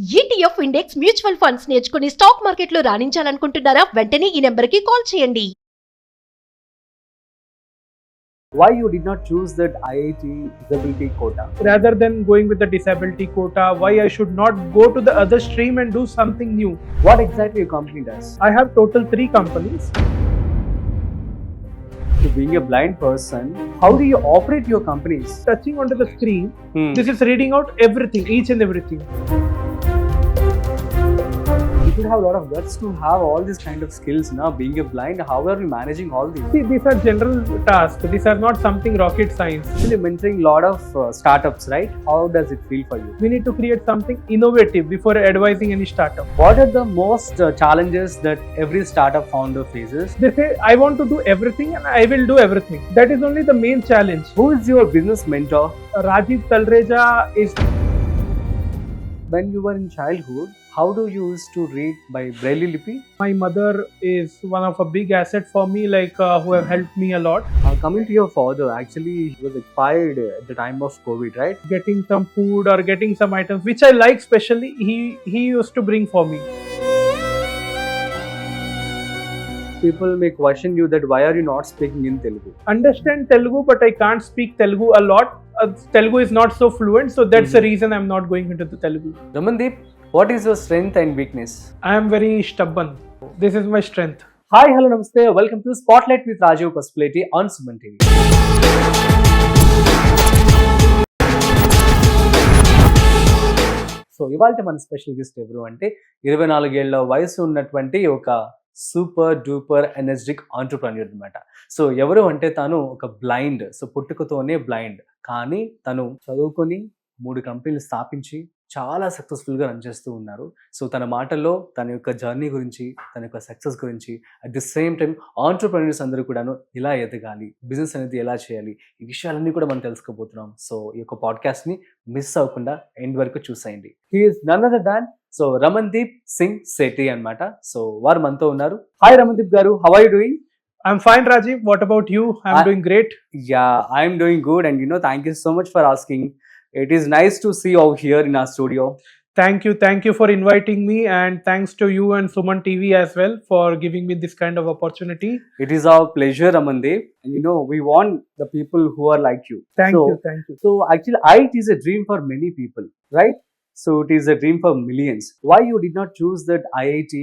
ETF index mutual funds నేర్చుకుని stock మార్కెట్లో రాణించాలనుకుంటున్నారా? వెంటనే ఈ నెంబర్కి కాల్ చేయండి. Why you did not choose that IIT disability quota? Rather than going with the disability quota, why I should not go to the other stream and do something new? What exactly your company does? I have total 3 companies. To being a blind person, how do you operate your companies? Touching onto the screen, this is reading out everything, each and everything. You should have a lot of guts to have all these kind of skills now. Being a blind, how are you managing all these? See, these are general tasks. These are not something rocket science. You're mentoring a lot of startups, right? How does it feel for you? We need to create something innovative before advising any startup. What are the most challenges that every startup founder faces? They say, I want to do everything and I will do everything. That is only the main challenge. Who is your business mentor? Rajeev is... When you were in childhood, how do you used to read by Braille Lipi? My mother is one of a big asset for me, who have helped me a lot. Coming to your father, actually he was expired at the time of COVID, right? Getting some food or getting some items which I like specially, he used to bring for me. People may question you that why are you not speaking in Telugu? Understand Telugu, but I can't speak Telugu a lot. Telugu is not so fluent, so that's the reason I'm not going into the Telugu. Ramandeep, what is your strength and weakness? I am very stubborn. This is my strength. Hi, hello, namaste. Welcome to Spotlight with Rajeev possibility on SumanTV. So ఇవాళ మన special guest ఎవరు అంటే 24 ఏళ్ల వయసు ఉన్నటువంటి ఒక super duper energetic entrepreneur అనమాట. So ఎవరు అంటే తను ఒక బ్లైండ్, సో పుట్టుకతోనే బ్లైండ్, కానీ తను చదువుకొని 3 కంపెనీలు స్థాపించి చాలా సక్సెస్ఫుల్గా రన్ చేస్తూ ఉన్నారు. సో తన మాటల్లో తన యొక్క జర్నీ గురించి, తన యొక్క సక్సెస్ గురించి, at the same time entrepreneurs అందరూ కూడాను ఇలా ఎదగాలి, బిజినెస్ అనేది ఎలా చేయాలి, ఈ విషయాలన్నీ కూడా మనం తెలుసుకోబోతున్నాం. సో ఈ యొక్క పాడ్కాస్ట్ని మిస్ అవ్వకుండా ఎండ్ వరకు చూసేయండి. He is none other than so Ramandeep Singh Sethi అన్నమాట. సో వారు మనతో ఉన్నారు. హాయ్ రమన్దీప్ గారు, how are you doing? I'm fine, Rajeev. What about you? I'm doing great. Yeah, I'm doing good, and thank you so much for asking. It is nice to see you out here in our studio. Thank you for inviting me, and thanks to you and SumanTV as well for giving me this kind of opportunity. It is our pleasure, Ramandeep. And we want the people who are like you. Thank you. So actually, IT is a dream for many people, right? So it is a dream for millions. Why you did not choose that IIT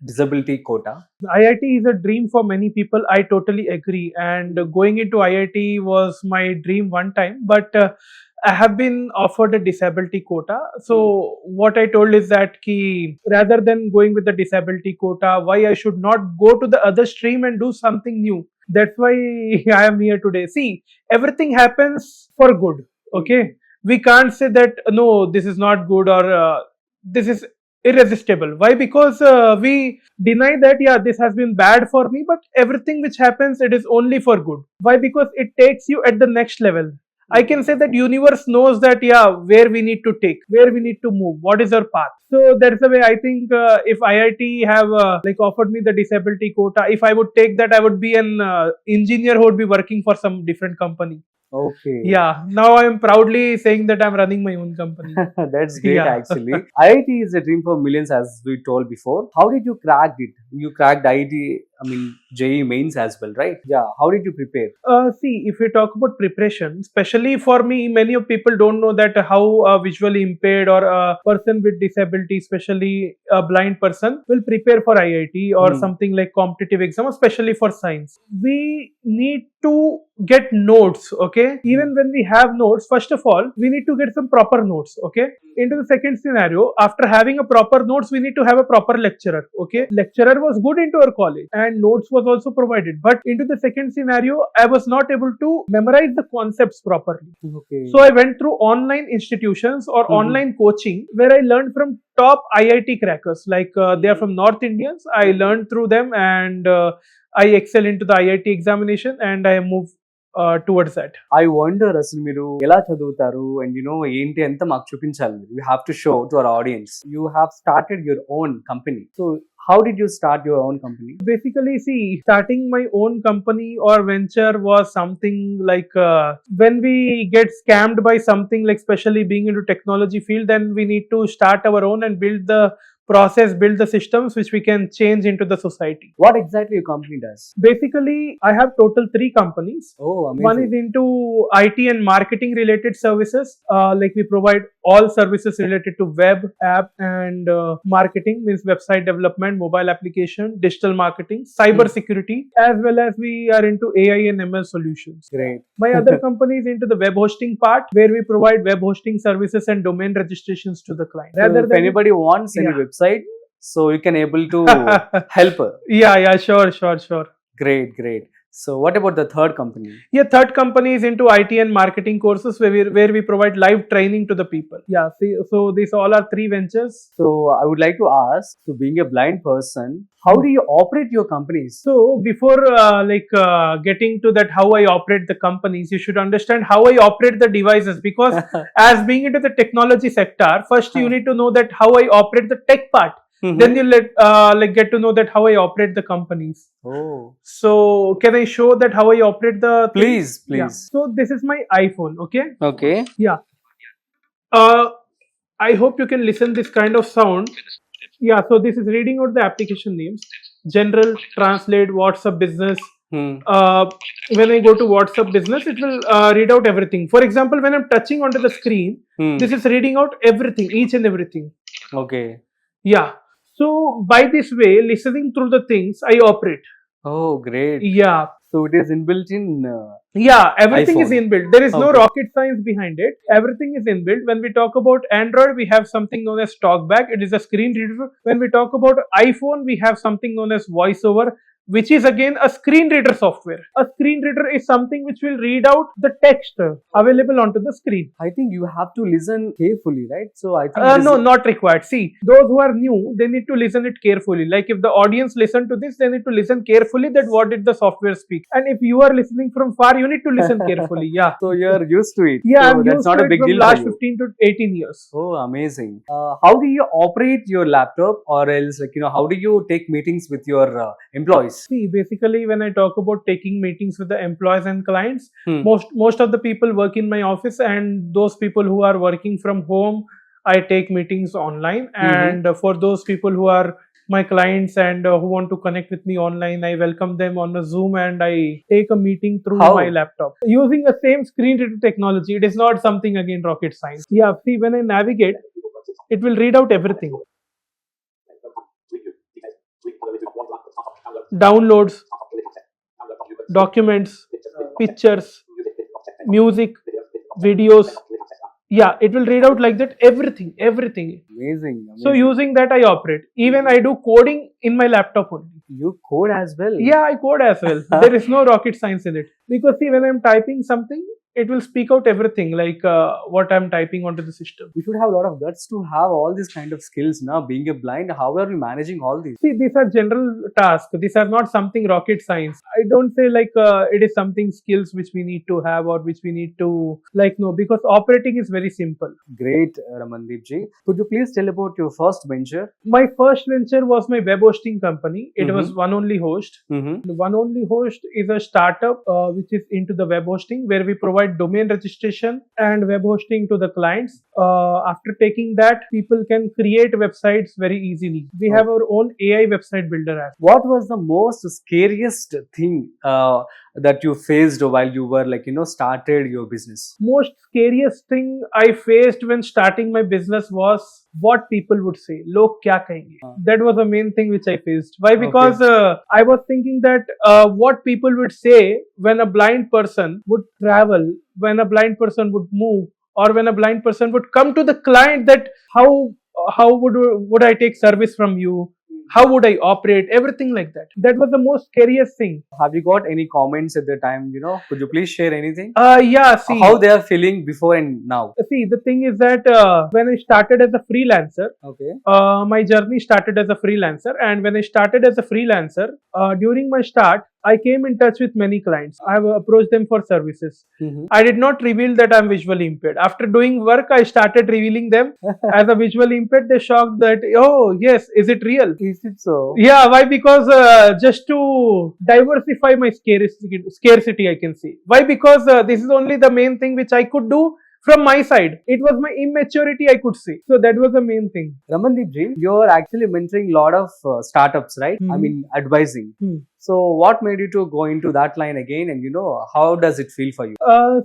disability quota? IIT is a dream for many people. I totally agree. And going into IIT was my dream one time, but I have been offered a disability quota. So what I told is that rather than going with the disability quota, why I should not go to the other stream and do something new. That's why I am here today. See, everything happens for good. Okay, we can't say that no, this is not good or this is irresistible. Why? Because we deny that this has been bad for me, but everything which happens, it is only for good. Why? Because it takes you at the next level. I can say that universe knows that where we need to take, where we need to move, what is our path. So that's the way I think if IIT have offered me the disability quota, if I would take that, I would be an engineer who would be working for some different company. Okay. Yeah, now I am proudly saying that I'm running my own company. That's great, actually. IIT is a dream for millions, as we told before. How did you crack it? You cracked IIT, JEE mains as well, right? Yeah. How did you prepare? See, if we talk about preparation, especially for me, many of people don't know that how a visually impaired or a person with disability, especially a blind person, will prepare for IIT or something like competitive exam, especially for science. We need to get notes, okay? Even when we have notes, first of all, we need to get some proper notes, okay? Into the second scenario, after having a proper notes, we need to have a proper lecturer, okay? Lecturer was good into our college and notes was also provided. But into the second scenario, I was not able to memorize the concepts properly. Okay. So I went through online institutions or online coaching where I learned from top IIT crackers. They are from North Indians. I learned through them and I excel into the IIT examination and I move towards that. I wonder అసలు మీరు ఎలా చదువుతారు and ఏంటి అంతా మాకు చూపించాలి. You have to show to our audience. You have started your own company. So how did you start your own company? Basically, see, starting my own company or venture was something like when we get scammed by something, like especially being into technology field, then we need to start our own and build the process, build the systems which we can change into the society. What exactly your company does? Basically, I have total 3 companies. Oh, amazing. One is into IT and marketing related services. Like we provide all services related to web, app, and marketing, means website development, mobile application, digital marketing, cyber security, as well as we are into AI and ML solutions. Great. My other company is into the web hosting part, where we provide web hosting services and domain registrations to the client. So if anybody wants any Yeah. website, so you can able to help her. Yeah, sure. Great. So what about the third company? Yeah, third company is into IT and marketing courses, where we provide live training to the people. Yeah, see, so these all are 3 ventures. So I would like to ask, so being a blind person, how do you operate your companies? So before getting to that, how I operate the companies, you should understand how I operate the devices, because as being into the technology sector, first you need to know that how I operate the tech part. Then you get to know that how I operate the companies. Oh, So can I show that how I operate the things? please. Yeah. So this is my iPhone. Okay. Yeah. I hope you can listen this kind of sound. Yeah, so this is reading out the application names: General, Translate, WhatsApp Business. When I go to WhatsApp Business, it will read out everything. For example, when I'm touching onto the screen, this is reading out everything, each and everything. Okay. Yeah. So by this way, listening through the things, I operate. Oh, great. Yeah. So it is inbuilt in. Yeah, everything is iPhone. inbuilt. There is no Okay. rocket science behind it. Everything is inbuilt. When we talk about Android, we have something known as TalkBack. It is a screen reader. When we talk about iPhone, we have something known as VoiceOver, which is again a screen reader software. A screen reader is something which will read out the text available onto the screen. I think you have to listen carefully, right? So I think this No, not required. See, those who are new, they need to listen it carefully. Like if the audience listen to this, they need to listen carefully that what did the software speak. And if you are listening from far, you need to listen carefully. Yeah. So you're used to it. Yeah, so I'm that's used not to a it big from deal last for you. 15 to 18 years. Oh, amazing. How do you operate your laptop, or else how do you take meetings with your employees? See, basically, when I talk about taking meetings with the employees and clients, Hmm. most of the people work in my office, and those people who are working from home, I take meetings online. And for those people who are my clients and who want to connect with me online, I welcome them on a Zoom and I take a meeting through How? my laptop using the same screen reader technology. It is not something again rocket science. Yeah, see, when I navigate, it will read out everything. Downloads, documents, pictures, music, videos. Yeah, it will read out like that everything. Amazing. So using that, I operate. Even I do coding in my laptop only. You code as well. Yeah, I code as well. There is no rocket science in it. Because see, when I'm typing something, it will speak out everything, like what I'm typing onto the system. You should have a lot of guts to have all these kind of skills now. Being a blind, how are you managing all these? See, these are general tasks. These are not something rocket science. I don't say like it is something skills which we need to have or which we need to no, because operating is very simple. Great, Ramandeep ji. Could you please tell about your first venture? My first venture was my web hosting company. It was One Only Host. Mm-hmm. The One Only Host is a startup which is into the web hosting, where we provide domain registration and web hosting to the clients. After taking that, people can create websites very easily. We have our own AI website builder app. What was the most scariest thing that you faced while you were started your business? Most scariest thing I faced when starting my business was what people would say. Log kya kahenge? That was the main thing which I faced. Why? Because I was thinking that what people would say when a blind person would travel, when a blind person would move, or when a blind person would come to the client, that how would I take service from you? How would I operate? Everything like that. That was the most scariest thing. Have you got any comments at the time? Could you please share anything? Yeah, see. How they are feeling before and now? See, the thing is that when I started as a freelancer, Okay. my journey started as a freelancer. And when I started as a freelancer, during my start, I came in touch with many clients. I have approached them for services. Mhm. I did not reveal that I'm visually impaired. After doing work, I started revealing them as a visually impaired. They shocked that, oh, yes, is it real? Is it so? Yeah, why? Because just to diversify my scarcity, I can say. Why? Because this is only the main thing which I could do from my side. It was my immaturity, I could say. So that was the main thing. Ramandeep ji, you're actually mentoring a lot of startups, right? I Mhm. mean, advising. Hmm. So what made you to go into that line again? And how does it feel for you?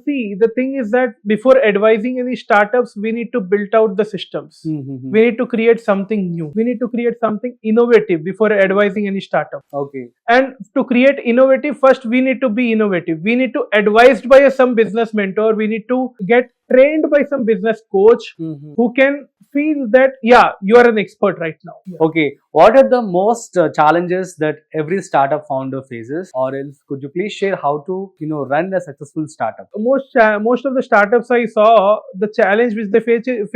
See, the thing is that before advising any startups, we need to build out the systems. Mhm. We need to create something new. We need to create something innovative before advising any startup. Okay. And to create innovative, first we need to be innovative. We need to advised by some business mentor. We need to get trained by some business coach Mhm. who can feel that, yeah, you are an expert right now. Okay. What are the most challenges that every startup founder faces? Or else, could you please share how to run a successful startup? Most of the startups I saw, the challenge which they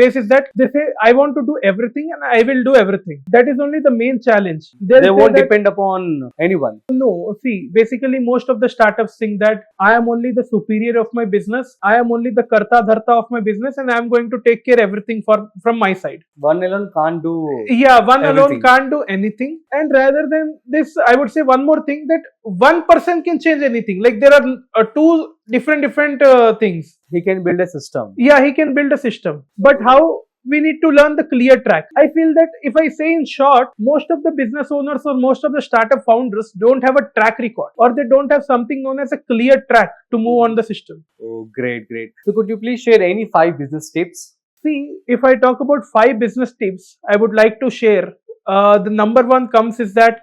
face is that they say, I want to do everything and I will do everything. That is only the main challenge. They say won't that- depend upon anyone. No, see, basically most of the startups think that I am only the superior of my business. I am only the karta dharta of my business and I am going to take care everything from my side. One alone can't do. Yeah, one alone Everything. can't do anything. And rather than this, I would say one more thing, that one person can change anything. Like there are two different things. He can build a system. Yeah, he can build a system. But how? We need to learn the clear track. I feel that if I say in short, most of the business owners or most of the startup founders don't have a track record, or they don't have something known as a clear track to move on the system. Oh, great, great. So could you please share any 5 business tips? See, if I talk about 5 business tips, I would like to share. The number one comes is that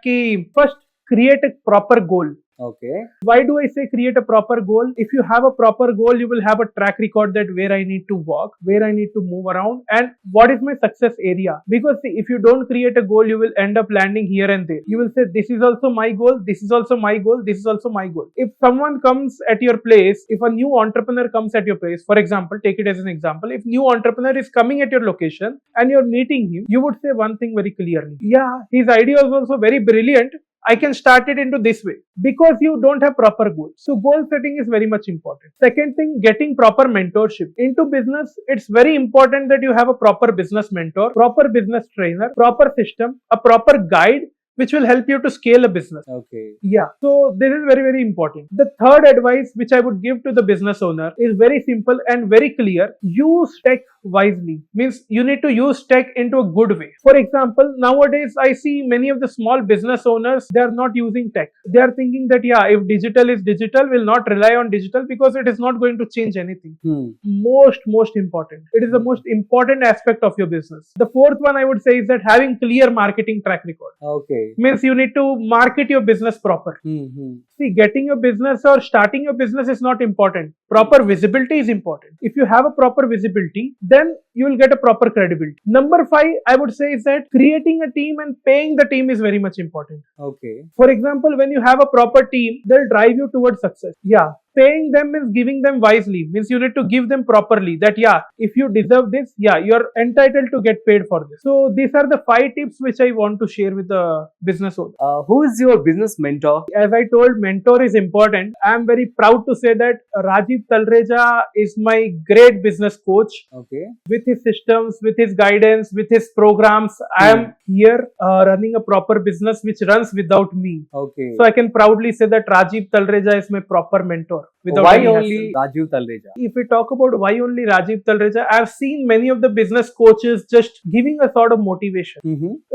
first, create a proper goal. Okay. Why do I say create a proper goal? If you have a proper goal, you will have a track record that where I need to walk, where I need to move around, and what is my success area. Because see, if you don't create a goal, you will end up landing here and there. You will say, this is also my goal, this is also my goal, this is also my goal. If someone comes at your place, if a new entrepreneur comes at your place, for example, take it as an example, if new entrepreneur is coming at your location and you're meeting him, you would say one thing very clearly. Yeah, his idea is also very brilliant. I can start it into this way, because you don't have proper goals. So goal setting is very much important. Second thing, getting proper mentorship. Into business, it's very important that you have a proper business mentor, proper business trainer, proper system, a proper guide, which will help you to scale a business. Okay. Yeah. So this is very, very important. The third advice which I would give to the business owner is very simple and very clear. Use tech wisely. Means you need to use tech into a good way. For example, nowadays I see many of the small business owners, they are not using tech. They are thinking that, yeah, if digital is digital, will not rely on digital because it is not going to change anything. Most important. It is the most important aspect of your business. The fourth one I would say is that having clear marketing track record. Okay. Means you need to market your business proper. See, getting your business or starting your business is not important. Proper visibility is important. If you have a proper visibility, then you will get a proper credibility. Number 5, I would say, is that creating a team and paying the team is very much important. Okay. For example, when you have a proper team, they'll drive you towards success. Yeah. Paying them means giving them wisely. Means you need to give them properly. That, yeah, if you deserve this, yeah, you're entitled to get paid for this. So these are the 5 tips which I want to share with the business owner. Who is your business mentor? As I told, mentor is important. I am very proud to say that Rajeev Talreja is my great business coach. Okay. With his systems, with his guidance, with his programs, I am here running a proper business which runs without me. Okay. So I can proudly say that Rajeev Talreja is my proper mentor. Without Why any only hassle. Rajeev Talreja? If we talk about why only Rajeev Talreja, I have seen many of the business coaches just giving a sort of motivation.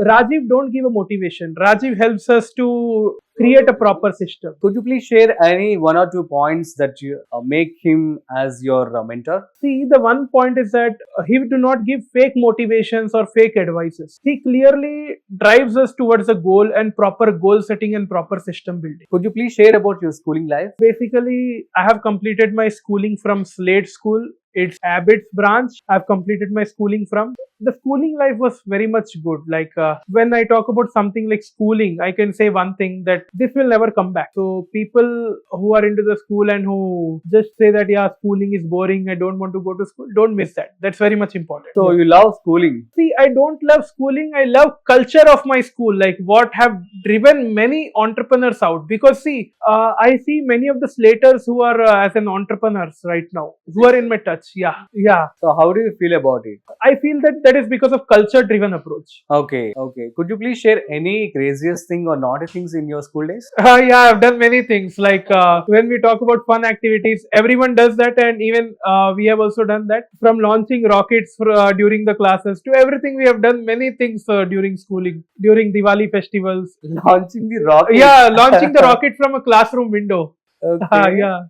Rajeev don't give a motivation. Rajeev helps us to create a proper system. Could you please share any 1 or 2 points that you make him as your mentor? See, the one point is that he do not give fake motivations or fake advices. He clearly drives us towards a goal and proper goal setting and proper system building. Could you please share about your schooling life? Basically, I have completed my schooling from Slade School. It's Abbott's branch. I've completed my schooling from. the schooling life was very much good. Like when I talk about something like schooling, I can say one thing, that this will never come back. So people who are into the school and who just say that yeah, schooling is boring, I don't want to go to school, don't miss that. That's very much important. So you love schooling. See, I don't love schooling. I love culture of my school, like what have driven many entrepreneurs out. Because see, I see many of the slaters who are as an entrepreneurs right now, who are in my touch. Yeah. So how do you feel about it? I feel that that is because of culture-driven approach. Okay. Could you please share any craziest thing or naughty things in your school days? Yeah, I've done many things. Like when we talk about fun activities, everyone does that, and even we have also done that. From launching rockets during the classes to everything, we have done many things during schooling, during Diwali festivals. Launching the rocket. Yeah, launching the rocket from a classroom window. Okay. Yeah.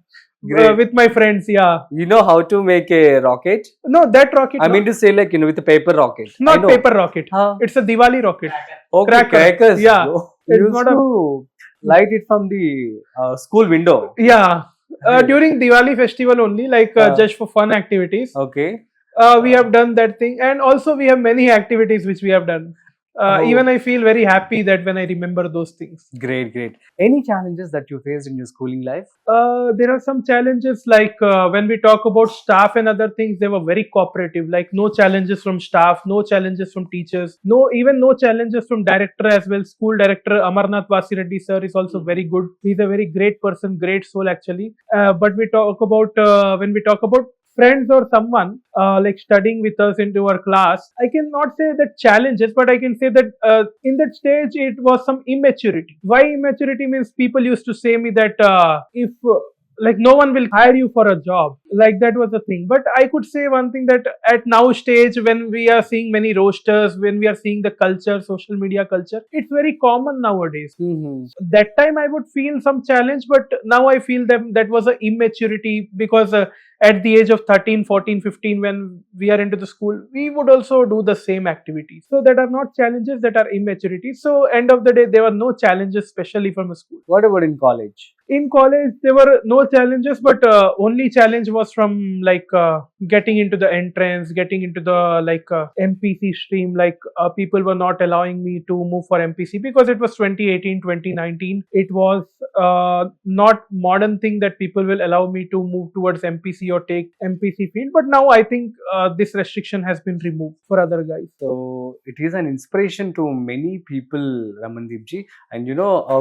Great. With my friends, yeah. You know how to make a rocket? No, that rocket. I mean to say, like, with a paper rocket. I not know. paper rocket. Huh? It's a Diwali rocket. Okay, crackers. Yeah. You It's used not to light it from the school window. Yeah. During Diwali festival only, like just for fun activities. Okay. We have done that thing, and also we have many activities which we have done. Even I feel very happy that when I remember those things. Great. Any challenges that you faced in your schooling life? There are some challenges, like when we talk about staff and other things, they were very cooperative. Like no challenges from staff, no challenges from teachers, even no challenges from director as well. School director Amarnath Vasireddy sir is also very good. He's a very great person, great soul actually. But we talk about when we talk about friends or someone like studying with us into our class, I cannot say that challenges, but I can say that in that stage it was some immaturity. Why immaturity means people used to say me that if like no one will hire you for a job, like that was the thing. But I could say one thing, that at now stage when we are seeing many roasters, when we are seeing the culture, social media culture, it's very common nowadays. That time I would feel some challenge, but now I feel that was a immaturity, because at the age of 13, 14, 15, when we are into the school, we would also do the same activities. So that are not challenges, that are immaturity. So end of the day, there were no challenges, especially from a school. What about in college? In college, there were no challenges, but only challenge was from like getting into the entrance, getting into the like MPC stream. Like people were not allowing me to move for MPC because it was 2018, 2019. It was not modern thing that people will allow me to move towards MPC or take MPC field. But now I think this restriction has been removed for other guys. So it is an inspiration to many people, Ramandeep ji. And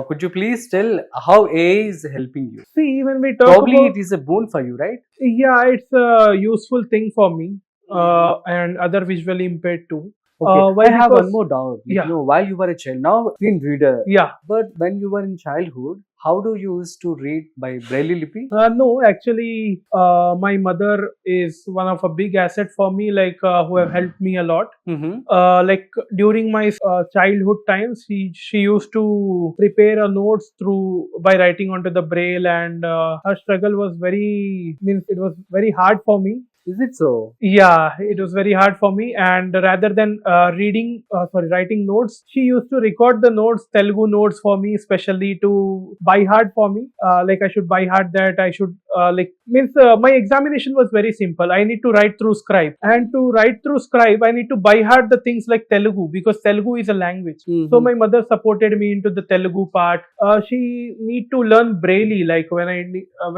could you please tell how AI is helping you? See, when we talk Probably about, it is a boon for you, right? yeah, it's a useful thing for me and other visually impaired too. Okay. I have one more doubt. Yeah. While you were a child, now screen reader. Yeah. But when you were in childhood, how do you used to read by Braille Lipi? No, actually, my mother is one of a big asset for me, like who have helped me a lot. Like during my childhood times, she used to prepare a notes by writing onto the Braille, and her struggle was it was very hard for me. Is it so? Yeah, it was very hard for me, and rather than writing notes, she used to record the notes, Telugu notes for me, especially to by heart for me. Like I should by heart that, I should my examination was very simple. I need to write through scribe, and to write through scribe, I need to by heart the things like Telugu, because Telugu is a language. So my mother supported me into the Telugu part. She need to learn Braille, like when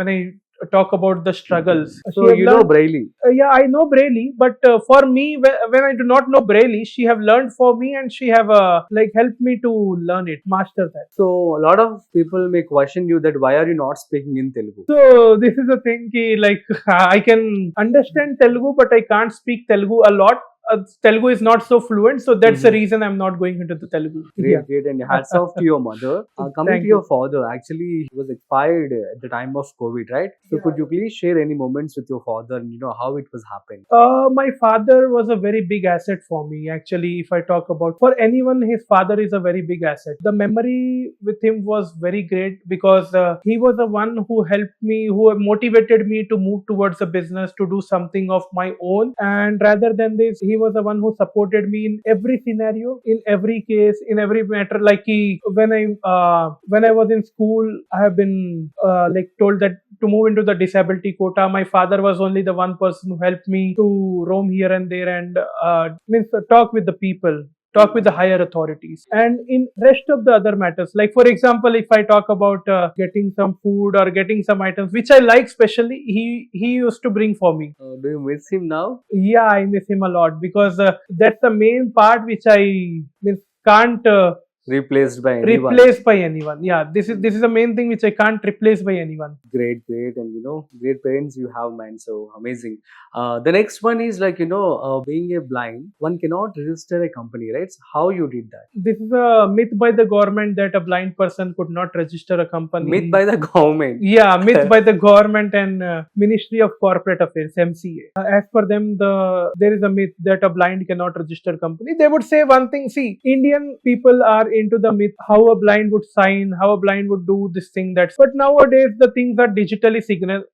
I talk about the struggles. So you know Braille? Yeah, I know Braille, but for me, when I do not know Braille, she have learned for me, and she have helped me to learn it, master that. So a lot of people may question you that why are you not speaking in Telugu? So this is the thing, like I can understand Telugu, but I can't speak Telugu a lot. Telugu is not so fluent, so that's the reason I'm not going into the Telugu. Great, and hats off to your mother. Coming to your father, actually he was expired at the time of COVID, right? So could you please share any moments with your father and how it was happening? My father was a very big asset for me. Actually, if I talk about, for anyone, his father is a very big asset. The memory with him was very great, because he was the one who helped me, who motivated me to move towards a business, to do something of my own. And rather than this, he was the one who supported me in every scenario, in every case, in every matter. Like when I was in school, I have been told that to move into the disability quota. My father was only the one person who helped me to roam here and there and talk with the people, talk with the higher authorities. And in rest of the other matters, like for example, if I talk about getting some food or getting some items which I like specially, he used to bring for me. Do you miss him now? Yeah, I miss him a lot because that's the main part which I can't Replaced by anyone. replaced by anyone. Yeah, this is the main thing which I can't replace by anyone. Great, and great parents you have, man. So amazing. The next one is like being a blind, one cannot register a company, right? So how you did that? This is a myth by the government that a blind person could not register a company. Myth by the government. Yeah, myth by the government and Ministry of Corporate Affairs, MCA. As per them, there is a myth that a blind cannot register a company. They would say one thing. See, Indian people are into the myth how a blind would sign, how a blind would do this thing. But nowadays the things are digitally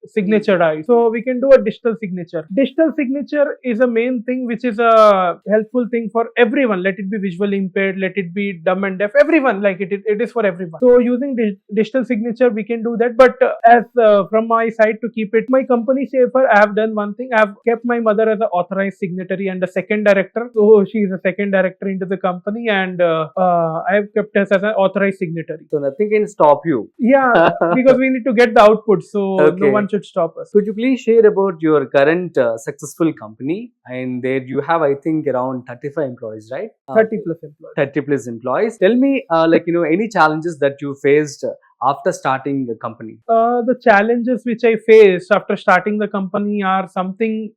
signaturized, so we can do a digital signature. Digital signature is a main thing which is a helpful thing for everyone. Let it be visually impaired, let it be dumb and deaf, everyone. Like it is for everyone. So using digital signature, we can do that. But as from my side, to keep it my company safer, I have done one thing. I have kept my mother as an authorized signatory and a second director. So she is a second director into the company, and I have kept us as an authorized signatory. So nothing can stop you. Yeah, because we need to get the output, so Okay. no one should stop us. Could you please share about your current successful company? And there you have, I think, around 35 employees, right? 30 plus employees. 30 plus employees. Tell me, any challenges that you faced after starting the company? The challenges which I faced after starting the company are something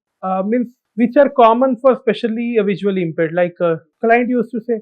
which are common for especially a visually impaired. Like client used to say,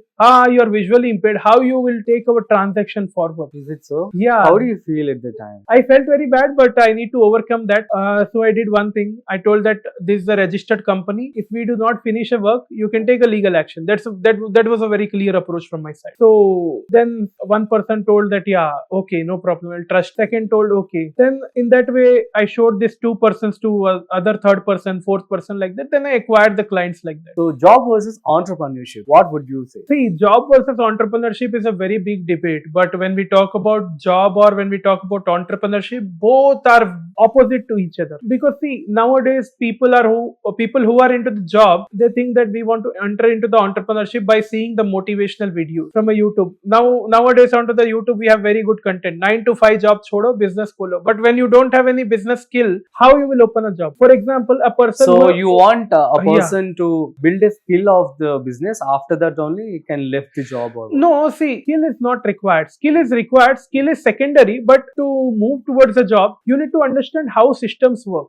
you are visually impaired, how you will take our transaction forward? Is it so? Yeah. How do you feel at the time? I felt very bad, but I need to overcome that. So I did one thing. I told that this is a registered company. If we do not finish a work, you can take a legal action. That was a very clear approach from my side. So then one person told that, yeah, okay, no problem, I'll trust. Second told, okay. Then in that way, I showed this two persons to other third person, fourth person, like that. Then I acquired the clients like that. So job versus entrepreneurship, what would you say? See, job versus entrepreneurship is a very big debate. But when we talk about job or when we talk about entrepreneurship, both are opposite to each other. Because see, nowadays people who are into the job, they think that we want to enter into the entrepreneurship by seeing the motivational videos from a YouTube. Nowadays onto the YouTube we have very good content. 9 to 5 job chodo, business kolo. But when you don't have any business skill, how you will open a job? For example, a person. So you want a person to build a skill of the business. After that only he can left the job or what? No, see, skill is not required. Skill is required. Skill is secondary. But to move towards a job, you need to understand how systems work.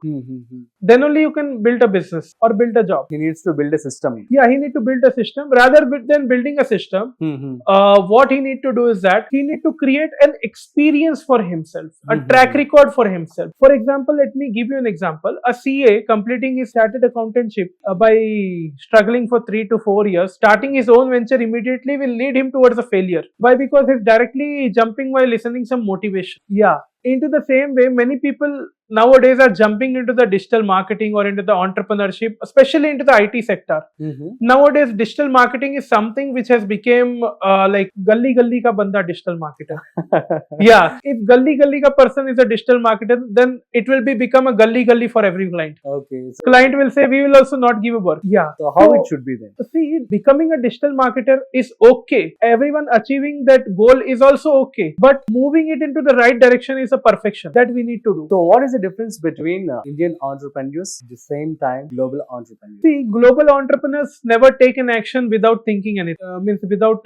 Then only you can build a business or build a job. He needs to build a system. Yeah, he need to build a system. Rather than building a system, what he need to do is that he need to create an experience for himself, a track record for himself. For example, let me give you an example. A CA completing his chartered accountantship by struggling for 3 to 4 years, starting his own venture immediately will lead him towards a failure. Why? Because he's directly jumping while listening some motivation. Yeah. Into the same way, many people nowadays are jumping into the digital marketing or into the entrepreneurship, especially into the IT sector. Nowadays, digital marketing is something which has become like gully ka banda digital marketer. Yeah, if gully ka person is a digital marketer, then it will become a gully for every client. Okay. So Client will say, we will also not give a work. Yeah. So how it should be then? See, becoming a digital marketer is okay. Everyone achieving that goal is also okay. But moving it into the right direction is a perfection that we need to do. So what is the difference between Indian entrepreneurs at the same time global entrepreneurs? See, global entrepreneurs never take an action without thinking anything, without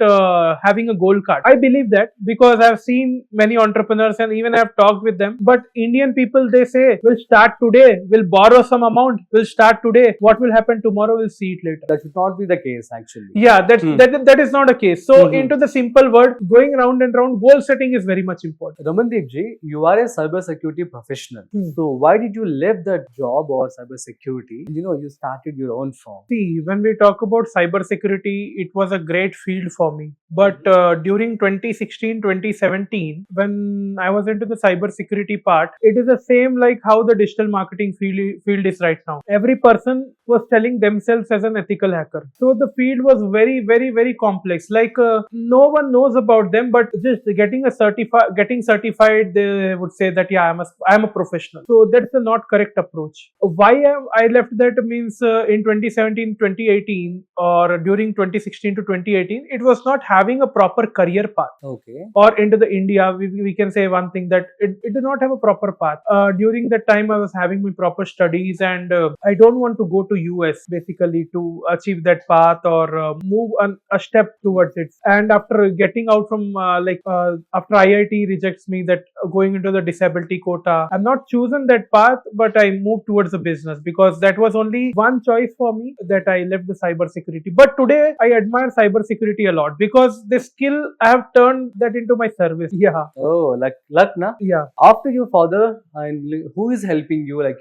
having a goal card. I believe that because I've seen many entrepreneurs and even I've talked with them. But Indian people, they say, we'll start today, we'll borrow some amount, we'll start today. What will happen tomorrow, we'll see it later. That should not be the case actually. Yeah, that is not a case. So into the simple word, going round and round, goal setting is very much important. Ramandeep ji, you are a cybersecurity professional. So why did you leave that job or cybersecurity? You started your own firm. See, when we talk about cybersecurity, it was a great field for me. But during 2016-2017, when I was into the cybersecurity part, it is the same like how the digital marketing field is right now. Every person was telling themselves as an ethical hacker. So the field was very, very, very complex. Like no one knows about them, but just getting certified, they would say that, yeah, I'm a professional. professional. So that's a not correct approach. Why I left that means in 2017, 2018 or during 2016 to 2018, it was not having a proper career path. Okay. Or into the India, we can say one thing that it did not have a proper path. During that time, I was having my proper studies, and I don't want to go to US basically to achieve that path or move a step towards it. And after getting out from after IIT rejects me that going into the disability quota, I'm not chosen that path, but I moved towards the business because that was only one choice for me, that I left the cybersecurity. But today I admire cybersecurity a lot because the skill I have turned that into my service. Yeah. Oh, like luck, na? Yeah. After your father, and who is helping you? Like,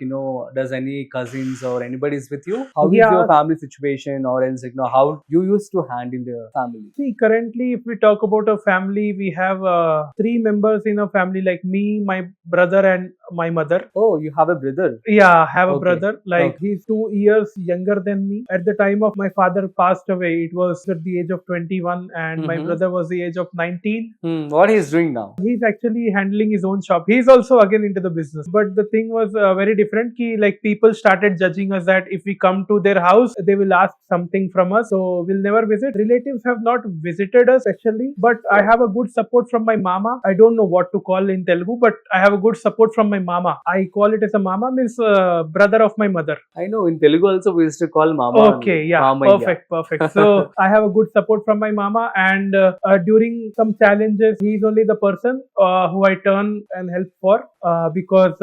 does any cousins or anybody is with you? How is Yeah. your family situation, or else, how you used to handle the family? See, currently, if we talk about a family, we have 3 members in a family, like me, my brother, and my mother. Oh, you have a brother. Yeah, I have a Okay. brother. Like, Okay. he's 2 years younger than me. At the time of my father passed away, it was at the age of 21, and my Mhm. brother was the age of 19. What he is doing now? He's actually handling his own shop. He's also again into the business. But the thing was very different. Like, people started judging us that if we come to their house, they will ask something from us. So we'll never visit. Relatives have not visited us actually. But I have a good support from my mama. I don't know what to call in Telugu, but I have a good support from my mama. I call it as a mama, means brother of my mother. I know in Telugu also we used to call mama. Okay, only. yeah, Mamaya. perfect. So I have a good support from my mama, and during some challenges, he's only the person who I turn and help for, because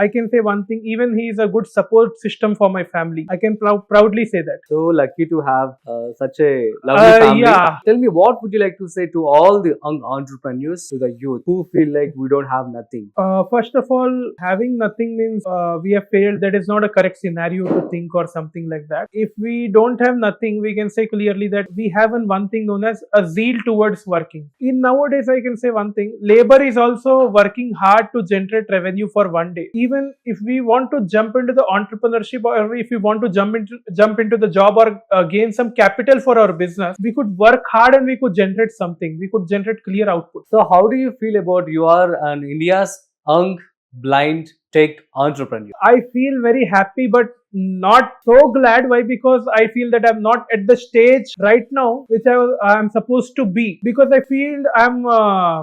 I can say one thing, even he is a good support system for my family. I can proudly say that. So lucky to have such a lovely family. Yeah. Tell me, what would you like to say to all the young entrepreneurs, to the youth who feel like we don't have nothing? First of all, having nothing means we have failed. That is not a correct scenario to think or something like that. If we don't have nothing, we can say clearly that we have one thing known as a zeal towards working. In nowadays, I can say one thing: labor is also working hard to generate revenue for one day. Even if we want to jump into the entrepreneurship, or if we want to jump into the job, or gain some capital for our business, we could work hard and we could generate something. We could generate clear output. So how do you feel about you are an India's young blind tech entrepreneur? I feel very happy, but not so glad. Why? Because I feel that I'm not at the stage right now which I'm supposed to be, because I feel I'm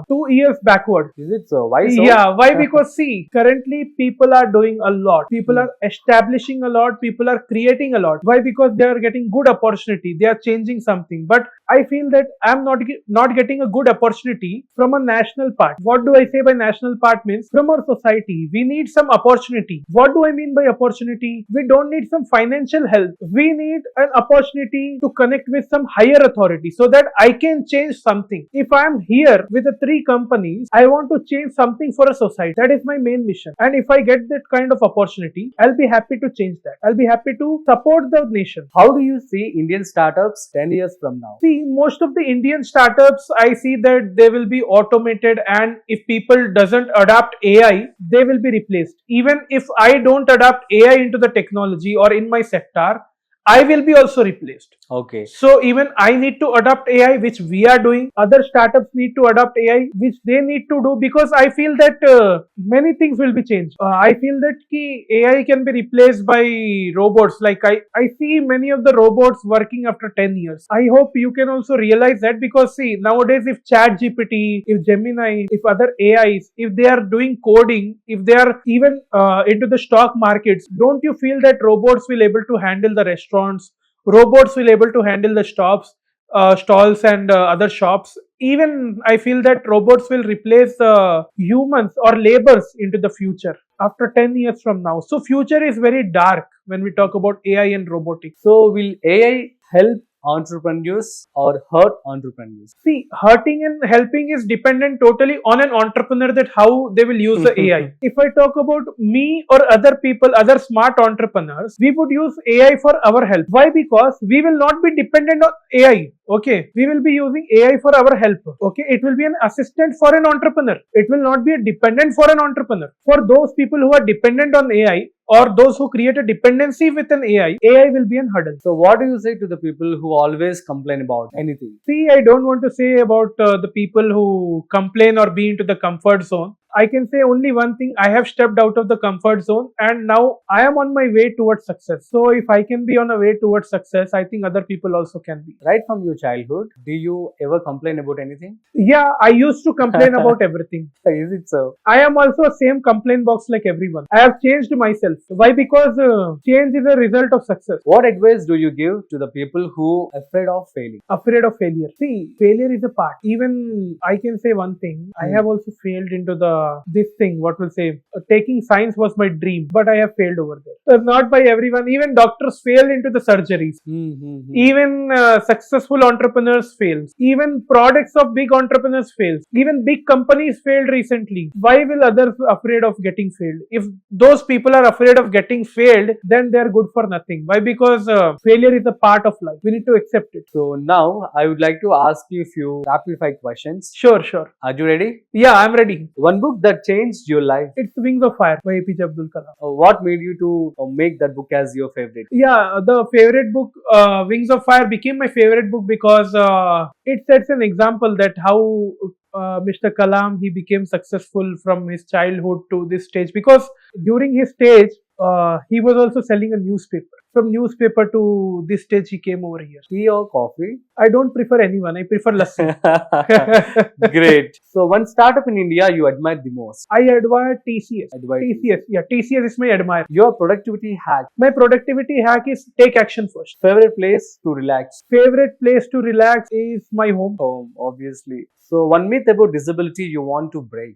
2 years backward. Is it so? Why so? Yeah, why? Because see, currently people are doing a lot. People are establishing a lot. People are creating a lot. Why? Because they are getting good opportunity. They are changing something. But I feel that I'm not getting a good opportunity from a national part. What do I say by national part? Means from our society, we need some opportunity. What do I mean by opportunity? We don't need some financial help. We need an opportunity to connect with some higher authority so that I can change something. If I am here with the 3 companies, I want to change something for a society. That is my main mission. And if I get that kind of opportunity, I'll be happy to change that. I'll be happy to support the nation. How do you see Indian startups 10 years from now? See, most of the Indian startups, I see that they will be automated, and if people doesn't adapt AI, they will be replaced. Even if I don't adapt AI into the technology or in my sector, I will be also replaced. Okay. So even I need to adopt AI, which we are doing. Other startups need to adopt AI, which they need to do, because I feel that many things will be changed. I feel that AI can be replaced by robots. Like I see many of the robots working after 10 years. I hope you can also realize that, because see, nowadays if ChatGPT, if Gemini, if other AIs, if they are doing coding, if they are even into the stock markets, don't you feel that robots will able to handle the restaurants? Robots will able to handle the stalls and other shops. Even I feel that robots will replace humans or labors into the future after 10 years from now. So future is very dark when we talk about AI and robotics. So will AI help entrepreneurs or hurt entrepreneurs? See, hurting and helping is dependent totally on an entrepreneur, that how they will use the AI. If I talk about me or other people, other smart entrepreneurs, we would use AI for our help. Why? Because we will not be dependent on AI. Okay, we will be using AI for our help. Okay, it will be an assistant for an entrepreneur. It will not be a dependent for an entrepreneur. For those people who are dependent on AI, or those who create a dependency with an AI will be an hurdle. So what do you say to the people who always complain about anything? See, I don't want to say about the people who complain or be into the comfort zone. I can say only one thing. I have stepped out of the comfort zone and now I am on my way towards success. So if I can be on a way towards success, I think other people also can be. Right from your childhood, do you ever complain about anything? Yeah, I used to complain about everything. Is it so? I am also a same complaint box like everyone. I have changed myself. Why? Because change is a result of success. What advice do you give to the people who are afraid of failing? Afraid of failure. See, failure is a part. Even I can say one thing. I have also failed into this thing. What will say? Taking science was my dream, but I have failed over there. So not by everyone. Even doctors fail into the surgeries. Even successful entrepreneurs fails. Even products of big entrepreneurs fails. Even big companies failed recently. Why will others afraid of getting failed? If those people are afraid of getting failed, then they are good for nothing. Why? Because failure is a part of life. We need to accept it. So now I would like to ask you a few rapid fire questions. Sure, sure. Are you ready? Yeah, I'm ready. One book that changed your life. It's Wings of Fire by APJ Abdul Kalam. What made you to make that book as your favorite? Yeah, the favorite book, Wings of Fire, became my favorite book because it sets an example that how Mr. Kalam, he became successful from his childhood to this stage. Because during his stage, he was also selling a newspaper. From newspaper to this stage, he came over here. Tea or coffee? I don't prefer anyone. I prefer lassi. Great. So one startup in India you admire the most. I admire TCS. Admire TCS. Yeah, TCS is my admire. Your productivity hack. My productivity hack is take action first. Favorite place to relax. Favorite place to relax is my home. Home, obviously. So one myth about disability you want to break.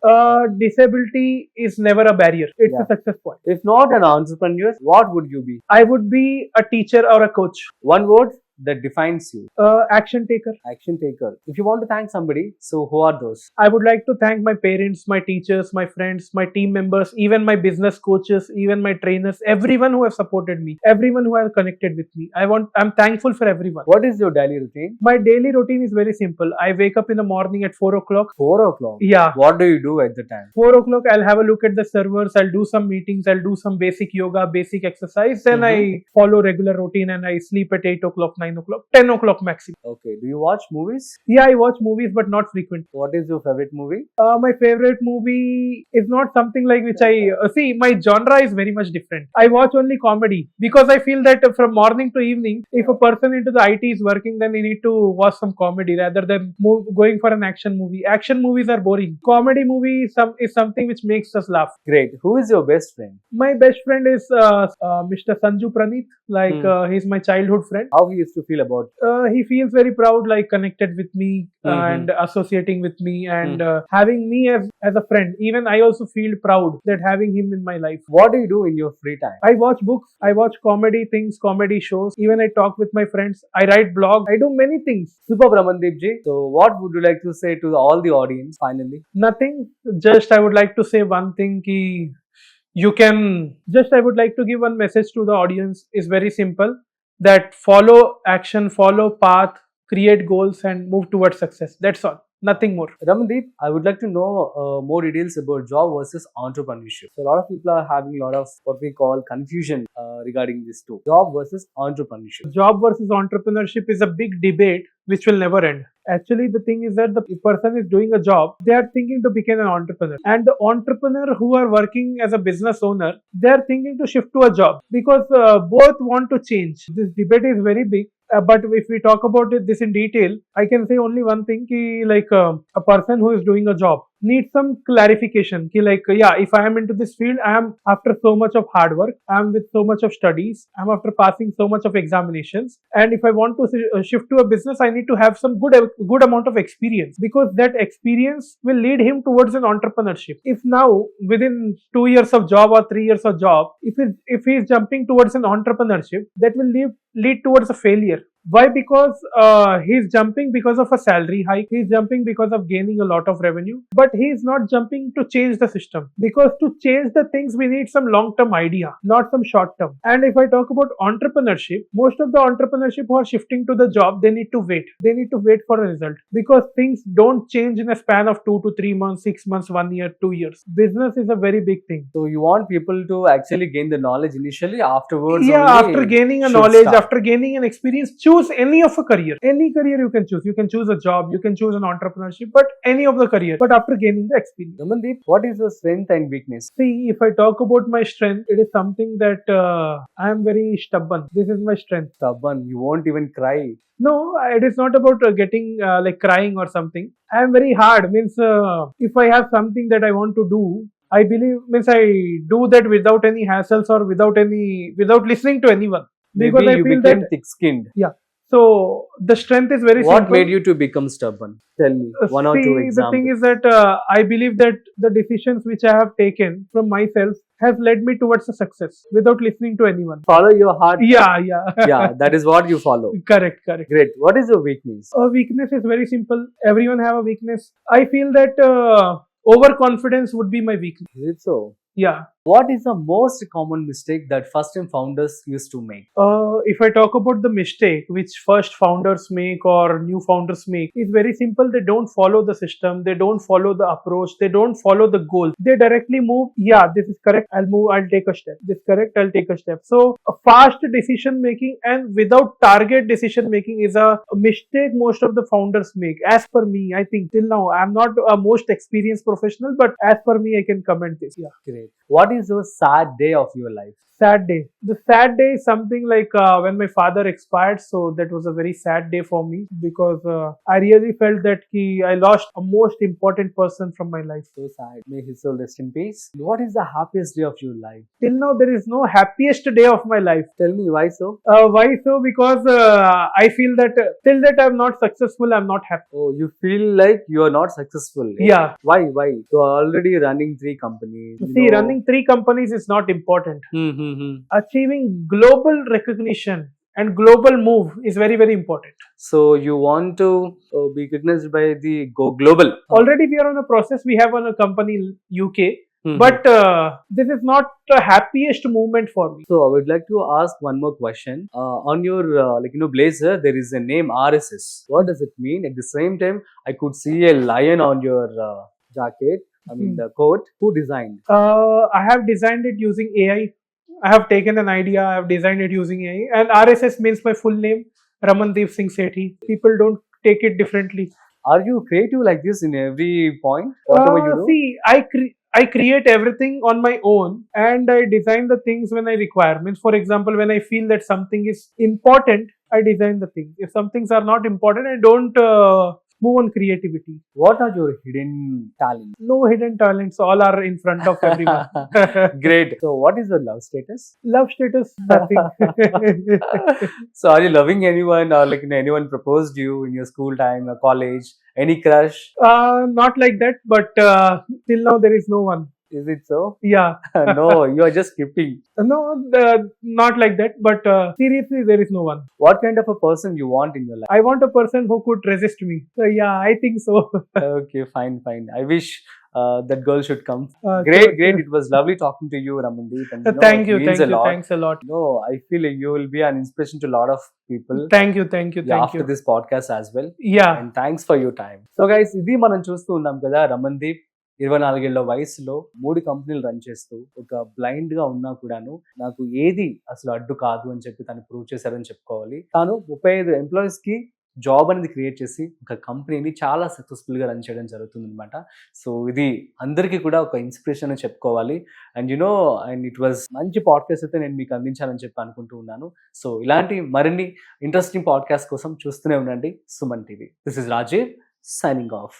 Disability is never a barrier. It's a success point. If not an entrepreneur, what would you be? I would be a teacher or a coach. One word that defines you. Action taker. Action taker. If you want to thank somebody, so who are those? I would like to thank my parents, my teachers, my friends, my team members, even my business coaches, even my trainers, everyone who have supported me, everyone who have connected with me. I'm thankful for everyone. What is your daily routine? My daily routine is very simple. I wake up in the morning at 4 o'clock. 4 o'clock? Yeah. What do you do at the time? 4 o'clock, I'll have a look at the servers. I'll do some meetings. I'll do some basic yoga, basic exercise. Then I follow regular routine and I sleep at 8 o'clock, 9 o'clock, 10 o'clock maximum. Okay. Do you watch movies? Yeah, I watch movies, but not frequently. What is your favorite movie? My favorite movie is not something like which I see. My genre is very much different. I watch only comedy because I feel that from morning to evening, if a person into the IT is working, then they need to watch some comedy rather than going for an action movie. Action movies are boring. Comedy movie is something which makes us laugh. Great. Who is your best friend? My best friend is Mr. Sanju Praneeth. He's my childhood friend. How he used to feel about? He feels very proud, connected with me and associating with me and having me as a friend. Even I also feel proud that having him in my life. What do you do in your free time? I watch books. I watch comedy things, comedy shows. Even I talk with my friends. I write blog. I do many things. Super Ramandeep ji. So what would you like to say to all the audience finally? Nothing. Just I would like to say one thing. I would like to give one message to the audience. Is very simple. That follow action, follow path, create goals and move towards success. That's all. Nothing more. Ramandeep, I would like to know more details about job versus entrepreneurship. So a lot of people are having a lot of what we call confusion regarding this too. Job versus entrepreneurship. Job versus entrepreneurship is a big debate which will never end. Actually, the thing is that the person is doing a job, they are thinking to become an entrepreneur. And the entrepreneur who are working as a business owner, they are thinking to shift to a job because both want to change. This debate is very big. But if we talk about this in detail, I can say only one thing, a person who is doing a job needs some clarification. If I am into this field, I am after so much of hard work, I am with so much of studies, I am after passing so much of examinations. And if I want to shift to a business, I need to have some good amount of experience because that experience will lead him towards an entrepreneurship. If now within 2 years of job or 3 years of job, if he is jumping towards an entrepreneurship, that will lead towards a failure. Why? Because he's jumping because of a salary hike. He's jumping because of gaining a lot of revenue. But he's not jumping to change the system. Because to change the things, we need some long-term idea, not some short-term. And if I talk about entrepreneurship, most of the entrepreneurship who are shifting to the job, they need to wait. They need to wait for a result. Because things don't change in a span of 2 to 3 months, 6 months, 1 year, 2 years. Business is a very big thing. So you want people to actually gain the knowledge initially, afterwards after gaining a knowledge, after gaining an experience, choose any of a career. Any career you can choose. You can choose a job, you can choose an entrepreneurship, but any of the career. But after gaining the experience. Ramandeep, what is your strength and weakness? See, if I talk about my strength, it is something that I am very stubborn. This is my strength. Stubborn. You won't even cry. No, it is not about getting like crying or something. I am very hard. Means if I have something that I want to do, I believe means I do that without any hassles or without listening to anyone. Because Maybe I you feel became that thick-skinned. so the strength is very What simple. made you to become stubborn? Tell me one or two See, examples. the thing is that I believe that the decisions which I have taken from myself has led me towards a success without listening to anyone. Follow your heart. Yeah. Yeah, that is what you follow. Correct. Great. What is your weakness? A weakness is very simple. Everyone have a weakness. I feel that overconfidence would be my weakness. Is it so? Yeah. What is the most common mistake that first-time founders used to make? If I talk about the mistake which first founders make or new founders make, it's very simple. They don't follow the system. They don't follow the approach. They don't follow the goal. They directly move. Yeah, this is correct. I'll move. I'll take a step. This is correct. I'll take a step. So a fast decision making and without target decision making is a mistake most of the founders make. As per me, I think till now I'm not a most experienced professional, but as per me, I can comment this. Yeah. Great. What is your sad day of your life? Sad day. The sad day is something like when my father expired. So that was a very sad day for me because I really felt that I lost a most important person from my life. So sad. May his soul rest in peace. What is the happiest day of your life? Till now, there is no happiest day of my life. Tell me why so? Why so? Because I feel that till that I'm not successful, I'm not happy. Oh, you feel like you are not successful. Yeah. Why? You are already running 3 companies. See, running 3 companies is not important. Achieving global recognition and global move is very, very important. So you want to be recognized by the global. Already we are on a process. We have on a company UK. But this is not the happiest moment for me. So I would like to ask one more question. On your blazer, there is a name RSS. What does it mean? At the same time, I could see a lion on your jacket. I mean the coat. Who designed? I have designed it using AI. I have taken an idea. I have designed it using AI. And RSS means my full name, Ramandeep Singh Sethi. People don't take it differently. Are you creative like this in every point? Whatever you do? See, I create everything on my own and I design the things when I require. Means, for example, when I feel that something is important, I design the thing. If some things are not important, I don't move on creativity. What are your hidden talents? No hidden talents. All are in front of everyone. Great. So what is your love status? Love status, nothing. So are you loving anyone or anyone proposed you in your school time or college? Any crush? Not like that, but till now there is no one. Is it so? Yeah. No, you are just skipping. No, not like that, but seriously, there is no one. What kind of a person you want in your life? I want a person who could resist me. So yeah, I think so. Okay, fine. I wish that girl should come. Great. It was lovely talking to you, Ramandeep. And, thank you. Thanks a lot. No, I feel you will be an inspiration to a lot of people. Thank you. After this podcast as well. Yeah. And thanks for your time. So guys, ఇది మనం చూస్తూ ఉన్నాం కదా రమన్దీప్ 24 ఏళ్ల వయసులో 3 కంపెనీలు run చేస్తూ ఒక బ్లైండ్ గా ఉన్నా కూడాను నాకు ఏది అసలు అడ్డు కాదు అని చెప్పి తను ప్రూవ్ చేశారని చెప్పుకోవాలి. తాను 35 ఎంప్లాయీస్ కి జాబ్ అనేది క్రియేట్ చేసి ఒక కంపెనీని చాలా సక్సెస్ఫుల్ గా రన్ చేయడం జరుగుతుంది అనమాట. సో ఇది అందరికీ కూడా ఒక ఇన్స్పిరేషన్ అని చెప్పుకోవాలి. అండ్ అండ్ ఇట్ వాజ్ మంచి పాడ్కాస్ట్ అయితే నేను మీకు అందించాలని చెప్పి అనుకుంటూ ఉన్నాను. సో ఇలాంటి మరిన్ని ఇంట్రెస్టింగ్ పాడ్కాస్ట్ కోసం చూస్తూనే ఉండండి Suman TV. This is Rajiv signing of.